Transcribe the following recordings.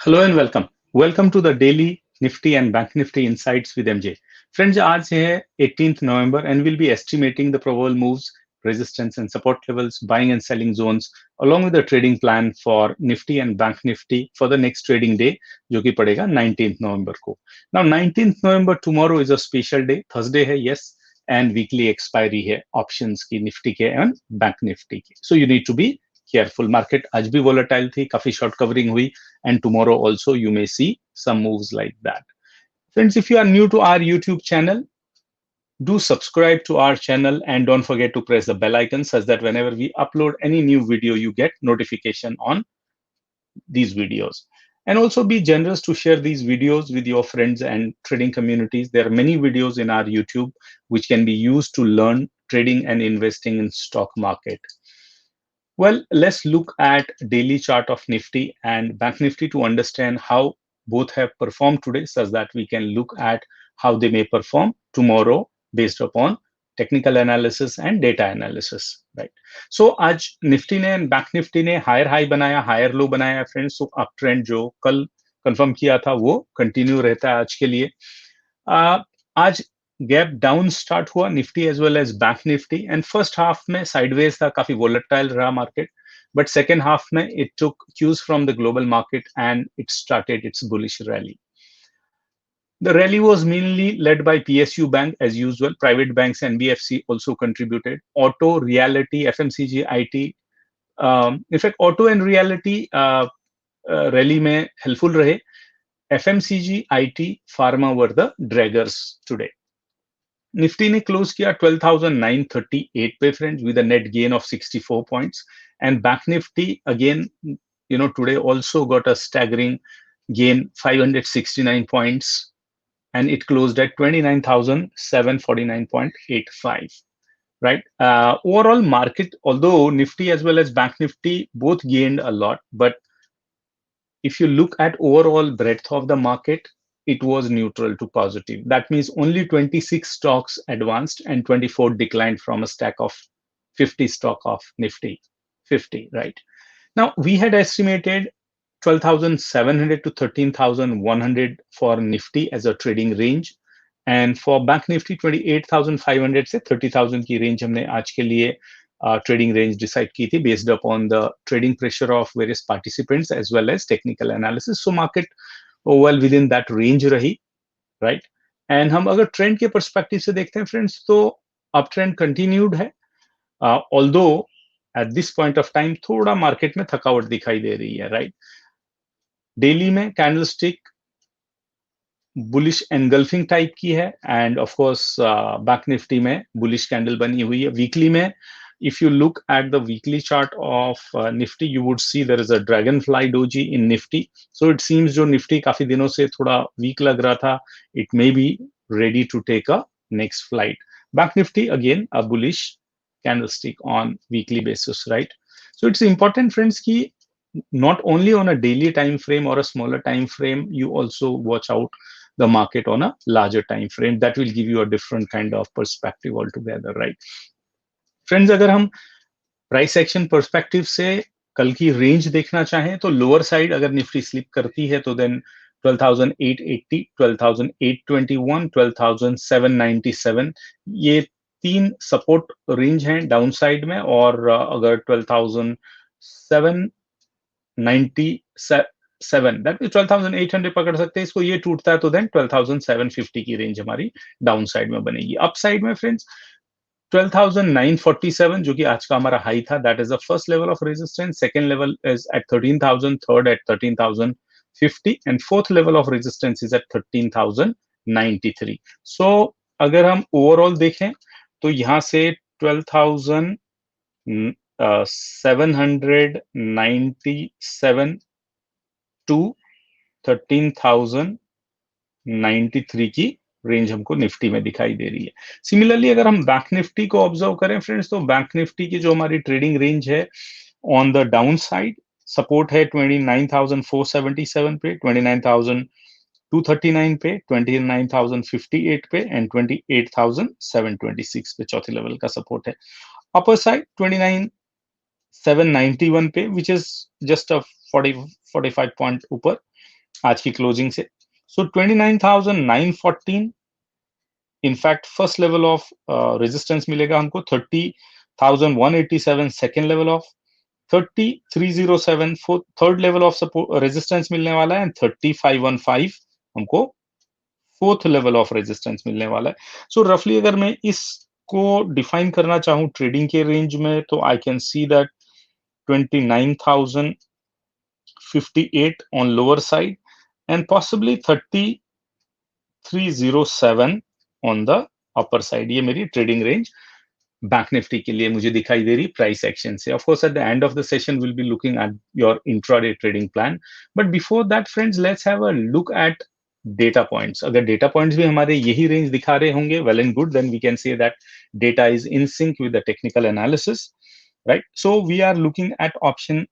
Hello and welcome. Welcome to the daily Nifty and Bank Nifty Insights with MJ. Friends, आज है 18th November and we'll be estimating the probable moves, resistance and support levels, buying and selling zones, along with the trading plan for Nifty and Bank Nifty for the next trading day, जो कि पड़ेगा 19th November को. Now 19th November tomorrow is a special day. Thursday है, yes, and weekly expiry है options की Nifty के and Bank Nifty की. So you need to be careful. Market आज भी volatile थी, काफी short covering हुई, and tomorrow also you may see some moves like that. Friends, if you are new to our YouTube channel, do subscribe to our channel and don't forget to press the bell icon such that whenever we upload any new video, you get notification on these videos. And also be generous to share these videos with your friends and trading communities. There are many videos in our YouTube which can be used to learn trading and investing in stock market. Well, let's look at daily chart of Nifty and Bank Nifty to understand how both have performed today such that we can look at how they may perform tomorrow based upon technical analysis and data analysis, right? So आज Nifty ने bank Nifty ने higher high बनाया, higher low बनाया friends. तो up trend जो कल confirm किया था वो कंटिन्यू रहता है आज के लिए. आज गैप डाउन स्टार्ट हुआ Nifty as well as bank Nifty and first half में साइडवेज था, काफी वोलेटाइल रहा मार्केट, बट सेकेंड हाफ में it took cues from the global market and it started its bullish rally. The rally was mainly led by PSU Bank as usual. Private banks and NBFC also contributed. Auto, Realty, FMCG, IT. In fact, Auto and Realty rally में helpful रहे. FMCG, IT, Pharma were the draggers today. Nifty ने close किया 12,938 पे friends with a net gain of 64 points, and bank nifty again today also got a staggering gain 569 points, and it closed at 29,749.85, right? Overall market, although nifty as well as bank nifty both gained a lot, but if you look at overall breadth of the market, it was neutral to positive. That means only 26 stocks advanced and 24 declined from a stack of 50 stock of Nifty 50, right? Now, we had estimated 12,700 to 13,100 for Nifty as a trading range. And for Bank Nifty 28,500 से 30,000 की range हमने आज के लिए trading range decide की थी based upon the trading pressure of various participants as well as technical analysis. So market well within that range रही, right? And हम अगर trend के perspective से देखते हैं friends, तो uptrend continued है, although at this point of time थोड़ा market में थकावट दिखाई दे रही है, right? Daily में candlestick बुलिश एनगल्फिंग टाइप की है, end of course bank Nifty में बुलिश कैंडल बनी हुई है. वीकली में if you look at the weekly chart of Nifty, you would see there is a dragonfly doji in Nifty. So it seems जो Nifty काफी दिनों से थोड़ा weak लग रहा था, it may be ready to take a next flight. Bank Nifty again a bullish candlestick on weekly basis, right? So it's important friends कि not only on a daily time frame or a smaller time frame, you also watch out the market on a larger time frame. That will give you a different kind of perspective altogether, right? Friends, अगर हम price action perspective से कल की range देखना चाहें तो lower side अगर Nifty slip करती है तो देन 12,880, 12,821, 12,797 ये तीन सपोर्ट रेंज हैं डाउन साइड में, और अगर 12,797 दैट मींस 12,800 पकड़ सकते हैं इसको, ये टूटता है तो देन 12,750 की रेंज हमारी डाउन साइड में बनेगी. अप साइड में फ्रेंड्स 12,947 जो कि आज का हमारा हाई था, that is the first level of resistance. Second level is at 13,000, third at 13,050, and fourth level of resistance is at 13,093. So अगर हम ओवरऑल देखें तो यहाँ से 12,797 टू 13,093 की रेंज हमको निफ्टी में दिखाई दे रही है. सिमिलरली अगर हम बैंक निफ्टी को ऑब्जर्व करें फ्रेंड्स, तो बैंक निफ्टी की जो हमारी ट्रेडिंग रेंज है on the down side support है 29,477 पे, 29,239 पे, 29,058 पे एंड 28,726 पे चौथे लेवल का सपोर्ट है. अपर साइड 29,791 पे, which is just a 45 point ऊपर, आज की क्लोजिंग से। सो 29,914 in fact first level of resistance मिलेगा हमको, 30,187 second level of, 30,307 third level of support resistance मिलने वाला है, एंड 30,515 हमको फोर्थ लेवल ऑफ रेजिस्टेंस मिलने वाला है। सो रफली अगर मैं इसको डिफाइन करना चाहूँ ट्रेडिंग के रेंज में, तो I can see that 29,058 on lower side and possibly 30,307 on the upper side। ये मेरी ट्रेडिंग रेंज बैंक निफ्टी के लिए मुझे दिखाई दे रही प्राइस एक्शन से। Of course at the end of the session will be looking at your intraday trading plan, but before that friends let's have a look at data points. अगर data points भी हमारे यही range दिखा रहे होंगे, well and good, then we can say that data is in sync with the technical analysis, right. So we are looking at option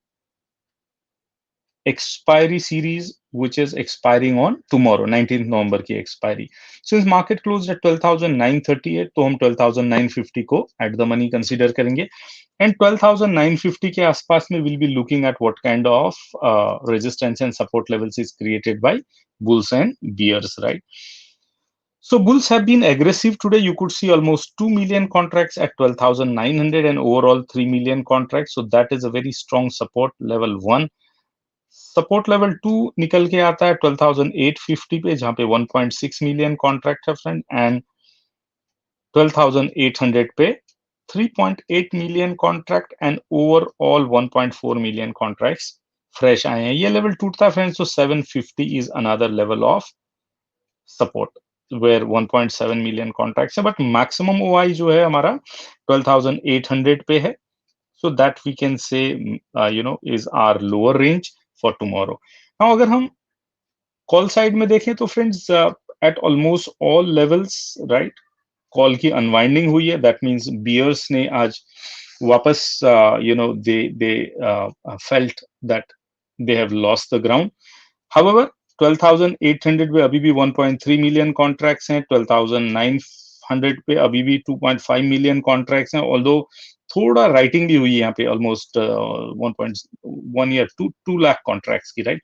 expiry series which is expiring on tomorrow 19th November की expiry। Since market closed at 12,938 तो हम 12,950 को at the money consider करेंगे, and 12,950 के आसपास में we'll be looking at what kind of resistance and support levels is created by bulls and bears, right? So bulls have been aggressive today. You could see almost 2 million contracts at 12,900 and overall 3 million contracts. So that is a very strong support level 1। Support level 2 निकल के आता है 12,850 पे, जहां पे 1.6 million contract है friend, and 12,800 पे 3.8 million contract and overall 1.4 million contracts fresh आए हैं। ये लेवल टूटता है फ्रेंड्स तो 750 is another level of support where 1.7 million contracts है, बट मैक्सिमम ओआई जो है हमारा 12,800 पे है। so that we can say is our lower range for tomorrow। now अगर हम कॉल साइड में देखें तो friends at almost all levels, right, call की अनवाइंडिंग हुई है। दैट मींस बियर्स ने आज वापस they felt that they have lost the ground. However 12,800 पे अभी भी 1.3 मिलियन कॉन्ट्रैक्ट्स हैं, 12,900 पे अभी भी 2.5 मिलियन कॉन्ट्रैक्ट्स हैं, ऑल्दो थोड़ा राइटिंग भी हुई है यहाँ पे ऑलमोस्ट 1.1 या 2 लाख कॉन्ट्रैक्ट्स की, राइट।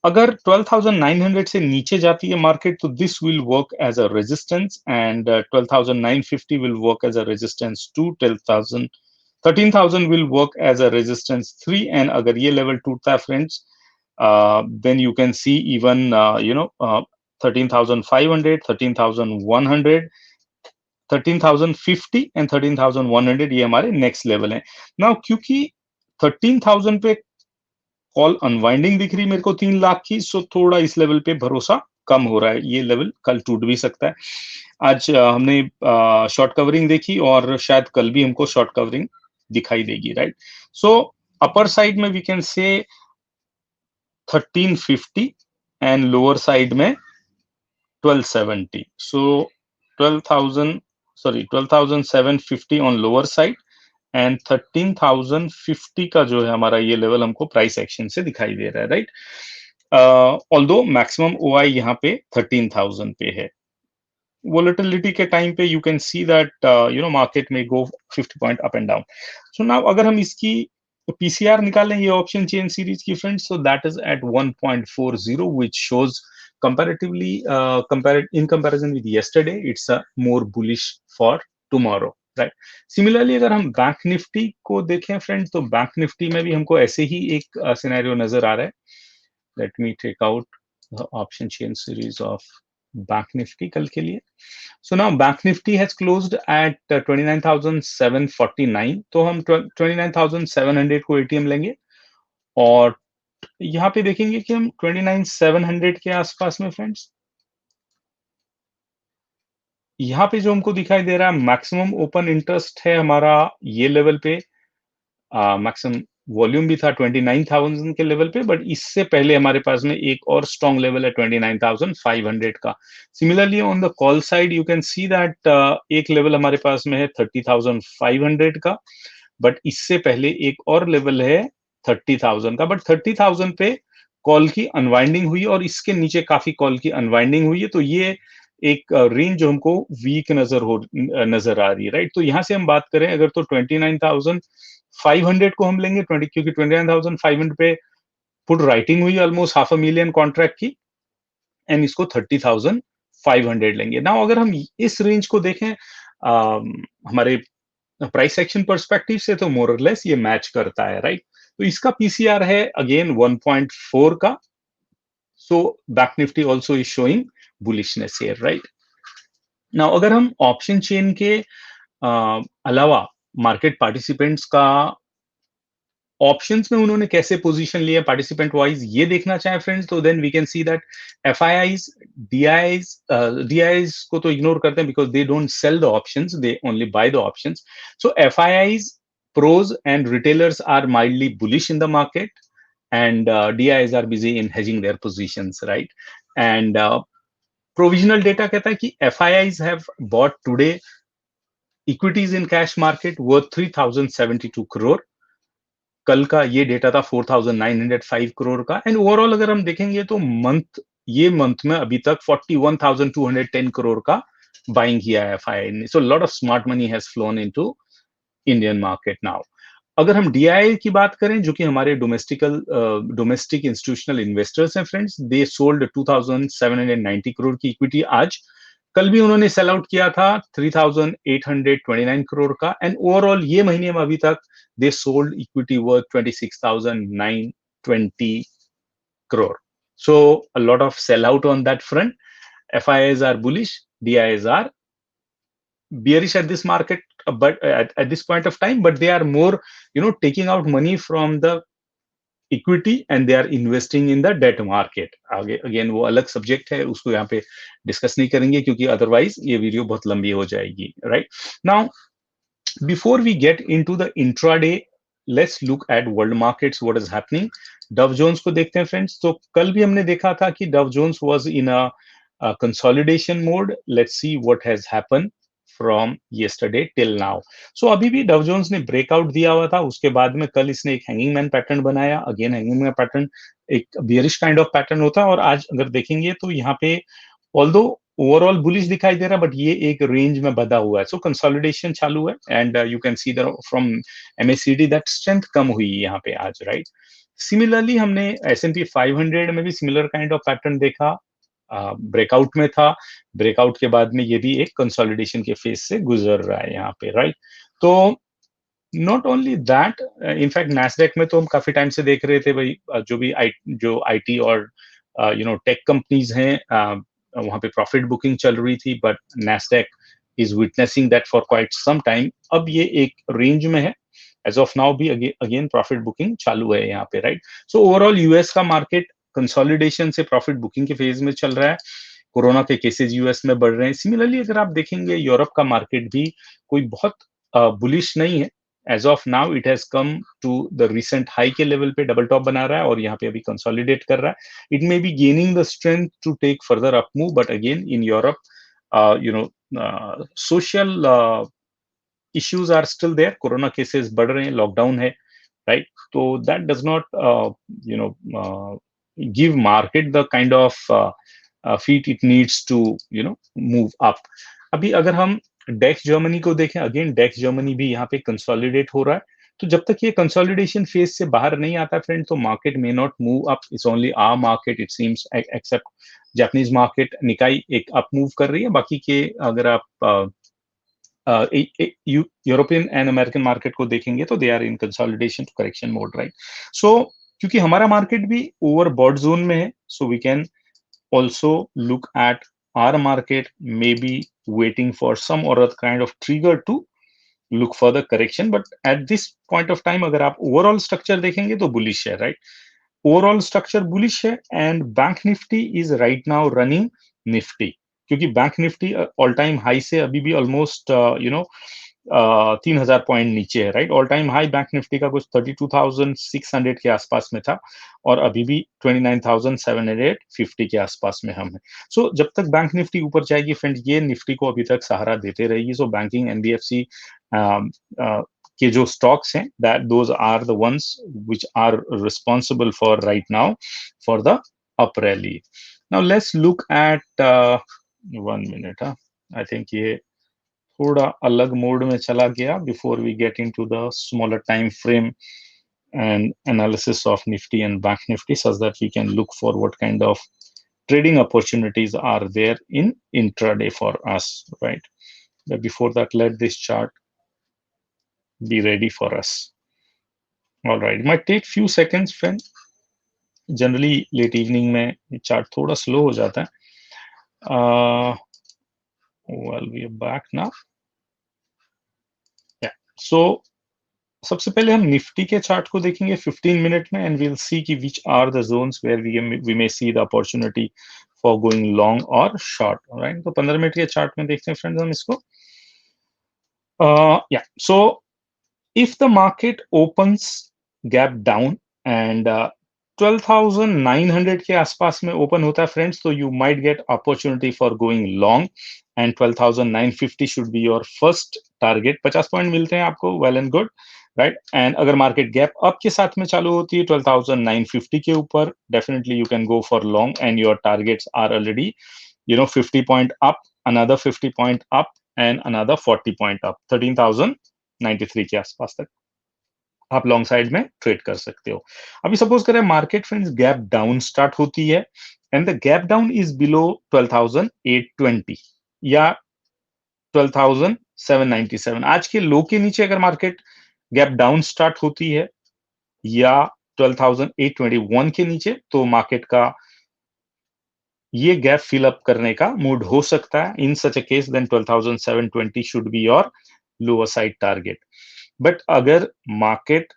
अगर 12,900 से नीचे जाती है मार्केट तो this will work as a resistance, and 12,950 will work as a resistance to 12,000, 13,000 will work as a resistance 3, and अगर ये लेवल टूटता है friends, then you can see even 13,500, 13,100, 13,050 and 13,100 ये हमारे नेक्स्ट लेवल है। नाउ क्योंकि 13,000 पे कॉल अनवाइंडिंग दिख रही मेरे को 3 लाख की, सो थोड़ा इस लेवल पे भरोसा कम हो रहा है। ये लेवल कल टूट भी सकता है। आज हमने शॉर्ट कवरिंग देखी और शायद कल भी हमको शॉर्ट कवरिंग दिखाई देगी, राइट। सो अपर साइड में we can say 1350 and lower side में 1270। So 12,750 on lower side and 13,050 का जो है हमारा ये लेवल हमको प्राइस एक्शन से दिखाई दे रहा है, राइट। ऑल्दो मैक्सिमम ओआई यहाँ पे 13,000 पे है। वोलेटिलिटी के टाइम पे you can see that market में go 50 point up and down. So now अगर हम इसकी पीसीआर निकालें ये ऑप्शन चेन सीरीज की friends, so that is at 1.40 which shows comparatively in comparison with yesterday it's a more bullish for tomorrow, right. Similarly अगर हम bank Nifty को देखें फ्रेंड्स तो बैंक निफ्टी में भी हमको ऐसे ही एक सिनेरियो नजर आ रहा है। Let me take out option chain series of bank Nifty कल के लिए। So now bank Nifty has closed at 29,749, तो हम 29,700 को एटीएम लेंगे और यहाँ पे देखेंगे कि हम 29,700 के आसपास में फ्रेंड्स, यहाँ पे जो हमको दिखाई दे रहा है मैक्सिमम ओपन इंटरेस्ट है हमारा ये लेवल पे। मैक्सिमम वॉल्यूम भी था 29,000 के लेवल पे, बट इससे पहले हमारे पास में एक और स्ट्रॉन्ग लेवल है 29,500 का। Similarly on the call side you can see that एक लेवल हमारे पास में है 30,500 का, बट इससे पहले एक और लेवल है 30,000 का। बट 30,000 पे कॉल की अनवाइंडिंग हुई और इसके नीचे काफी कॉल की अनवाइंडिंग हुई है, तो ये एक रेंज जो हमको वीक नजर आ रही है, राइट। तो यहां से हम बात करें अगर तो 29,500 को हम लेंगे 20, क्योंकि 29,500 पे पुट राइटिंग हुई ऑलमोस्ट 500,000 कॉन्ट्रैक्ट की, एंड इसको 30,500 लेंगे। नाउ अगर हम इस रेंज को देखें हमारे प्राइस एक्शन पर्सपेक्टिव से, तो मोर और लेस ये मैच करता है, राइट। तो इसका पीसीआर है अगेन 1.4 का, so bank Nifty also is showing bullishness here, right. Now अगर हम ऑप्शन चेन के अलावा मार्केट पार्टिसिपेंट्स का ऑप्शंस में उन्होंने कैसे पोजीशन लिया पार्टिसिपेंट वाइज ये देखना चाहे फ्रेंड्स, तो then we can see that FIIs, DIIs को तो इग्नोर करते हैं because they don't sell the options, they only buy the options. So FIIs, pros and retailers are mildly bullish in the market, and DIs are busy in hedging their positions, right? And provisional data कहता है कि FIIs have bought today equities in cash market worth 3,072 crore। कल का ये data था 4,905 करोड़ का। And overall अगर हम देखेंगे तो ये मंथ में अभी तक 41,210 करोड़ का बाइंग किया है एफआईआई ने। So lot of smart money has phloem into Indian market now. अगर हम डीआईआई की बात करें, जो कि हमारे डोमेस्टिक इंस्टीट्यूशनल इन्वेस्टर्स हैं फ्रेंड्स, दे सोल्ड 2,790 करोड़ की इक्विटी आज। कल भी उन्होंने सेल आउट किया था 3,829 करोड़ का। एंड ओवरऑल ये महीने में अभी तक they sold equity worth 26,920 crore. So a lot of sell out on that front. FIIs are bullish, DIs are bearish at this market, but at this point of time, but they are more, taking out money from the equity and they are investing in the debt market. आगे again वो अलग subject है, उसको यहाँ पे discuss नहीं करेंगे क्योंकि अदरवाइज ये वीडियो बहुत लंबी हो जाएगी, right. Now before we get into the intraday, let's look at world markets, what is happening. Dow Jones को देखते हैं फ्रेंड्स। तो कल भी हमने देखा था कि Dow Jones was in a consolidation mode. Let's see what has happened from yesterday till now। So अभी भी डव जोन्स ने ब्रेकआउट दिया हुआ था, उसके बाद में कल इसने एक हैंगिंग मैन पैटर्न बनाया। अगेन हैंगिंग मैन पैटर्न एक बियरिश काइंड ऑफ पैटर्न होता है, और आज अगर देखेंगे तो यहाँ पे ऑल्दो ओवरऑल बुलिश दिखाई दे रहा है, बट ये एक रेंज में बधा हुआ है। सो कंसोलिडेशन चालू है, and you can see the from MACD that strength कम हुई यहाँ पे आज, राइट। सिमिलरली हमने S&P 500 में भी सिमिलर काइंड ऑफ पैटर्न देखा, ब्रेकआउट में था। ब्रेकआउट के बाद में ये भी एक कंसोलिडेशन के फेज से गुजर रहा है यहाँ पे, राइट। तो not only that, in fact Nasdaq में तो हम काफी टाइम से देख रहे थे भाई, जो आईटी और टेक कंपनीज हैं, वहां पे प्रॉफिट बुकिंग चल रही थी, but Nasdaq is witnessing that for quite some time. अब ये एक रेंज में है, एज ऑफ नाउ भी अगेन प्रॉफिट बुकिंग चालू है यहाँ पे, राइट। सो ओवरऑल यूएस का मार्केट कंसोलिडेशन से प्रॉफिट बुकिंग के फेज में चल रहा है। कोरोना के केसेस यूएस में बढ़ रहे हैं। सिमिलरली अगर आप देखेंगे यूरोप का मार्केट भी कोई बहुत बुलिश नहीं है। As of now it has come to the recent high के लेवल पे डबल टॉप बना रहा है, और यहाँ पे अभी कंसोलिडेट कर रहा है। It may be gaining the strength to take further up move, but again in Europe social issues are still there, corona cases बढ़ रहे हैं, लॉकडाउन है, राइट। तो that does not give market the kind of feet it needs to move up। अभी अगर हम डेक्स Germany को देखें, अगेन डेक्स जर्मनी भी यहाँ पे कंसोलिडेट हो रहा है। तो जब तक ये कंसोलिडेशन फेज से बाहर नहीं आता फ्रेंड, तो market may not move up. It's only our market it seems, except Japanese market Nikkei एक अप मूव कर रही है। बाकी के अगर आप यूरोपियन एंड अमेरिकन मार्केट को देखेंगे तो they are in consolidation to correction mode, right. So क्योंकि हमारा मार्केट भी ओवरबॉट जोन में है, so we can also look at our market maybe waiting for some or other kind of trigger to look for the correction, but at this point of time अगर आप overall structure देखेंगे तो bullish है, right। overall structure bullish है, and bank Nifty is right now running nifty, क्योंकि bank Nifty all time high से अभी भी ऑलमोस्ट 3,000 पॉइंट नीचे है, right. All time high bank Nifty का कुछ 32,600 के आसपास में था, और अभी भी 29,750 के आसपास में हम हैं। सो जब तक बैंक निफ्टी ऊपर जाएगी फ्रेंड, ये निफ्टी को अभी तक सहारा देते रहेगी। सो बैंकिंग, एनबीएफसी के जो स्टॉक्स हैं, that those are the ones which are responsible for right now for the up rally. Now let's look at 1 minute. I think ये थोड़ा अलग मोड में चला गया before we get into the smaller time frame and analysis of Nifty and Bank Nifty such that we can look for what kind of trading opportunities are there in intraday for us, right? But before that, let this chart be ready for us. All right, it might take few seconds, friend. Generally late evening में ये chart थोड़ा slow हो जाता है. Well we are back now. या so सबसे पहले हम निफ्टी के चार्ट को देखेंगे 15 मिनट में एंड वील सी कि which are the zones where we may see the opportunity for going long और शॉर्ट, राइट? तो 15 मिनट के चार्ट में देखते हैं फ्रेंड्स हम इसको. या सो if the market opens gap down and 12,900 के आसपास में ओपन होता है फ्रेंड्स, तो you might get opportunity for going long and 12,950 should be your first target. 50 point मिलते हैं आपको, well and good, right? and अगर मार्केट गैप अप के साथ में चालू होती है 12,950 के ऊपर, definitely you can go for long and your targets are already 50 point up, another 50 point up and another 40 point up, 13,093 के आसपास तक आप लॉन्ग साइड में ट्रेड कर सकते हो. अभी सपोज करें market friends gap down start होती है and the gap down is below 12,820 या 12,797. आज के लो के नीचे अगर मार्केट गैप डाउन स्टार्ट होती है या 12,821 के नीचे, तो मार्केट का ये गैप फिल अप करने का मूड हो सकता है. In such a case then 12,720 should be your lower side target. But अगर मार्केट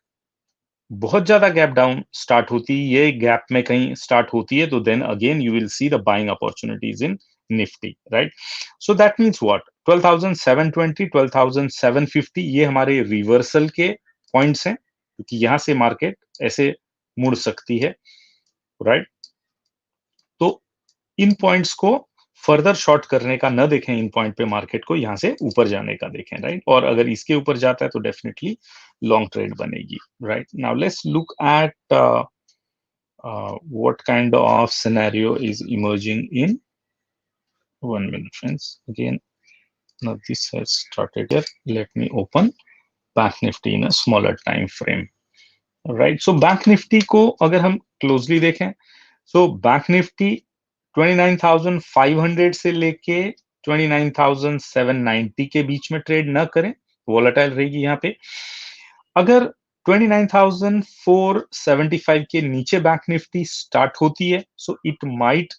बहुत ज्यादा गैप डाउन स्टार्ट होती है, ये गैप में कहीं स्टार्ट होती है, तो then again you will see the buying opportunities in Nifty, right? So that means what, 12,720 12,750 ये हमारे रिवर्सल के पॉइंट्स हैं, क्योंकि यहां से मार्केट ऐसे मुड़ सकती है, राइट? तो इन पॉइंट्स को फर्दर शॉर्ट करने का न देखें, इन पॉइंट पे मार्केट को यहां से ऊपर जाने का देखें, राइट? और अगर इसके ऊपर जाता है तो डेफिनेटली लॉन्ग ट्रेड बनेगी, right? Now let's look eight what kind of scenario is emerging in 1 minute, friends. Again, now this has started here. Let me open Bank Nifty in a smaller time frame, right? So Bank Nifty को अगर हम closely देखें, so Bank Nifty 29,500 से लेके 29,790 के बीच में trade न करें, वोलेटाइल रहेगी यहाँ पे. अगर 29,475 के नीचे बैंक निफ्टी स्टार्ट होती है, so it might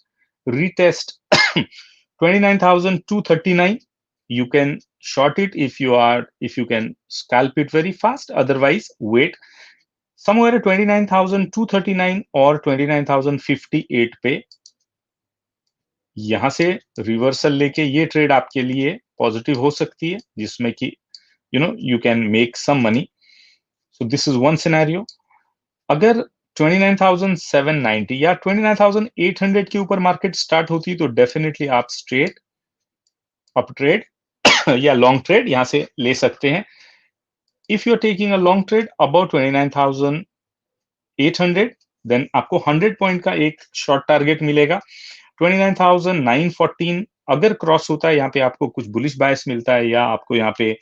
retest 29,239. You can short it if you can scalp it very fast. Otherwise, wait somewhere at 29,239 or 29,058 पे यहां से रिवर्सल लेके ये ट्रेड आपके लिए पॉजिटिव हो सकती है, जिसमें कि you can make some money. So this is one scenario. अगर 29,790 या 29,800 के ऊपर मार्केट स्टार्ट होती तो डेफिनेटली आप स्ट्रेट अप ट्रेड या लॉन्ग ट्रेड यहां से ले सकते हैं. If you are taking a long trade about 29,800, then आपको 100 पॉइंट का एक शॉर्ट टारगेट मिलेगा. 29,914 अगर क्रॉस होता है, यहाँ पे आपको कुछ बुलिश बायस मिलता है या आपको यहाँ पे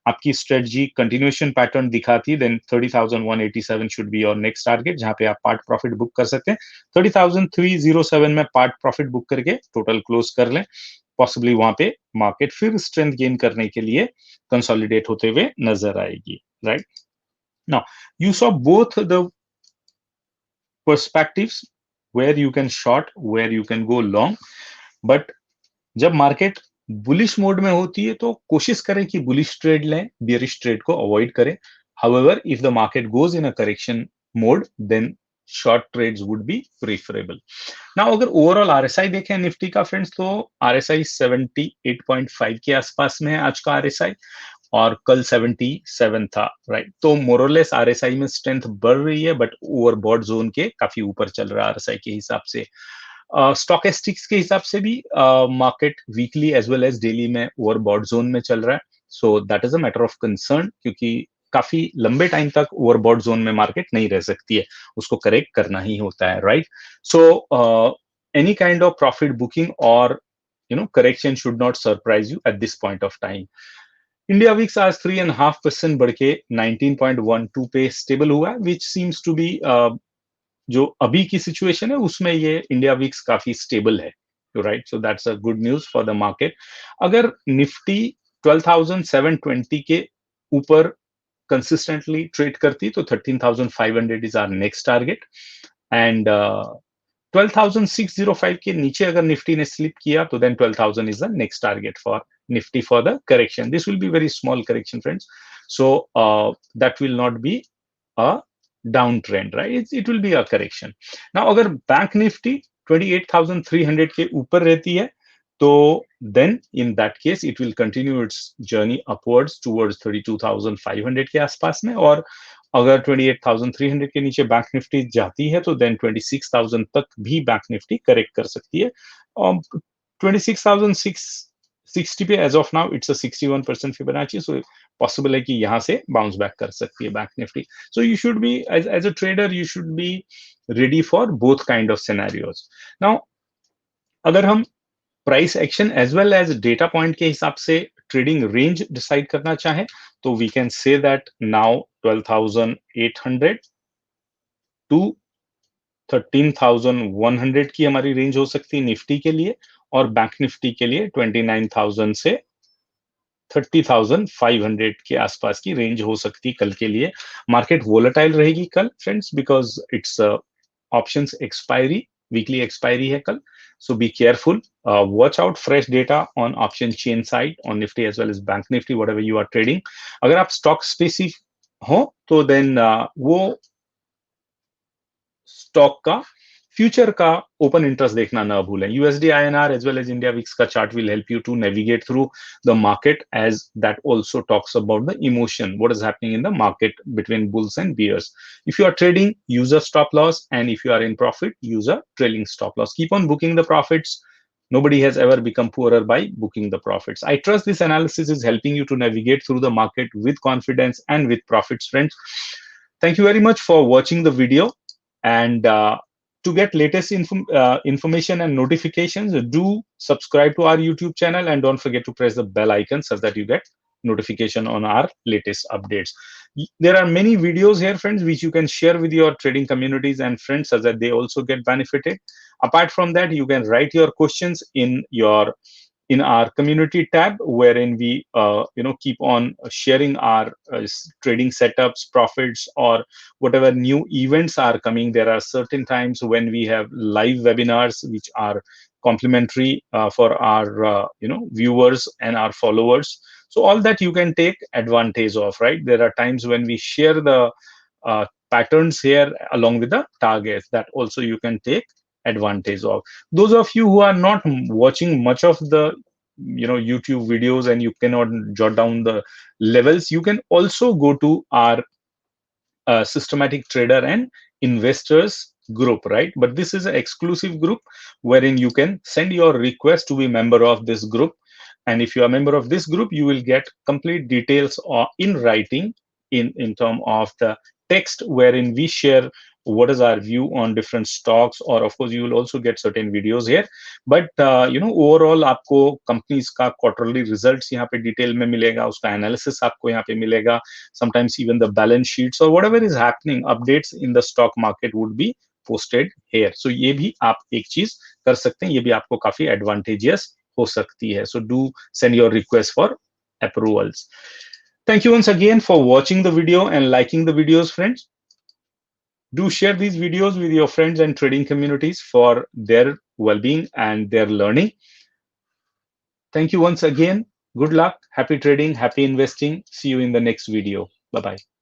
आपकी स्ट्रेटजी कंटिन्यूएशन पैटर्न दिखाती है, then 30,187 should be your next target, जहां पे आप पार्ट प्रॉफिट बुक कर सकते हैं. 30,307 में पार्ट प्रॉफिट बुक करके टोटल क्लोज कर लें. पॉसिबली वहां पे मार्केट फिर स्ट्रेंथ गेन करने के लिए कंसोलिडेट होते हुए नजर आएगी, right? Now you saw both the perspectives where you can short, where you can go long. But जब मार्केट बुलिश मोड में होती है तो कोशिश करें कि बुलिश ट्रेड लें, बियरिश ट्रेड को अवॉइड करें. However, if the market goes in a correction mode, then short trades would be preferable. Now अगर ओवरऑल आरएसआई देखें निफ्टी का फ्रेंड्स, तो आरएसआई 78.5 के आसपास में है आज का आरएसआई, और कल 77 था, राइट? तो मोरलेस आरएसआई में स्ट्रेंथ बढ़ रही है, बट ओवरबॉट जोन के काफी ऊपर चल रहा है आरएसआई के हिसाब से. स्टॉकेस्टिक्स के हिसाब से भी market weekly as well as daily में ओवरबॉट जोन में चल रहा है. So that is a matter of concern, क्योंकि काफी लंबे टाइम तक ओवरबॉट जोन में मार्केट नहीं रह सकती है, उसको करेक्ट करना ही होता है, right? So any kind of profit booking और correction should not surprise you at this point of time. India VIX आज 3.5% बढ़ के 19.12 पे स्टेबल हुआ है, विच सीम्स टू बी जो अभी की सिचुएशन है उसमें ये इंडिया विक्स काफी स्टेबल है, right? So that's a good news for the market. अगर निफ्टी 12,720 के ऊपर कंसिस्टेंटली ट्रेड करती तो 13,500 is our next target, and 12,605 के नीचे अगर निफ्टी ने स्लिप किया तो then 12,000 is the next target for nifty for the correction. This will be very small correction, friends, so that will not be a downtrend, right? It will be a correction. Now अगर bank Nifty 28,300 के ऊपर रहती है तो then in that case it will continue its journey upwards towards 32,500 के आसपास में, और अगर 28,300 के नीचे बैंक निफ्टी जाती है तो देन 26,000 तक भी बैंक निफ्टी करेक्ट कर सकती है। 26,660 पे as of now it's a 61% Fibonacci, so possible है कि यहाँ से बाउंस बैक कर सकती है bank Nifty. So you should be as a trader you should be ready for both kind of scenarios. Now अगर हम price action as well as data point के हिसाब से ट्रेडिंग रेंज डिसाइड करना चाहें तो we can say that now 12,800 to 13,100 की हमारी रेंज हो सकती है निफ्टी के लिए, और बैंक निफ्टी के लिए 29,000 से 30,500 के आसपास की रेंज हो सकती है कल के लिए। मार्केट वोलेटाइल रहेगी कल friends, because it's options expiry, weekly expiry है कल, so be careful. Watch out fresh data on option chain side on Nifty as well as Bank Nifty, whatever you are trading. अगर आप stock specific हो तो then वो stock का future का open interest देखना ना भूलें। USD INR as well as India VIX का chart will help you to navigate through the market, as that also talks about the emotion, what is happening in the market between bulls and bears. If you are trading, use a stop loss, and if you are in profit, use a trailing stop loss. Keep on booking the profits. Nobody has ever become poorer by booking the profits. I trust this analysis is helping you to navigate through the market with confidence and with profits, friends. Thank you very much for watching the video. And to get latest information and notifications, do subscribe to our YouTube channel, and don't forget to press the bell icon so that you get notification on our latest updates. There are many videos here, friends, which you can share with your trading communities and friends so that they also get benefited. Apart from that, you can write your questions in our community tab, wherein we keep on sharing our trading setups, profits, or whatever new events are coming. There are certain times when we have live webinars which are complimentary for our viewers and our followers. So all that you can take advantage of, right? There are times when we share the patterns here along with the targets that also you can take advantage of. Those of you who are not watching much of the YouTube videos and you cannot jot down the levels, you can also go to our systematic trader and investors group, right? But this is an exclusive group wherein you can send your request to be member of this group, and if you are a member of this group, you will get complete details in writing in term of the text, wherein we share what is our view on different stocks, or of course you will also get certain videos here. But overall आपको companies का quarterly results यहाँ पे detail में मिलेगा, उसका analysis आपको यहाँ पे मिलेगा, sometimes even the balance sheets or whatever is happening, updates in the stock market would be posted here. So ये भी आप एक चीज कर सकते हैं, ये भी आपको काफी advantageous हो सकती है. So do send your request for approvals. Thank you once again for watching the video and liking the videos, friends. Do share these videos with your friends and trading communities for their well-being and their learning. Thank you once again. Good luck. Happy trading. Happy investing. See you in the next video. Bye-bye.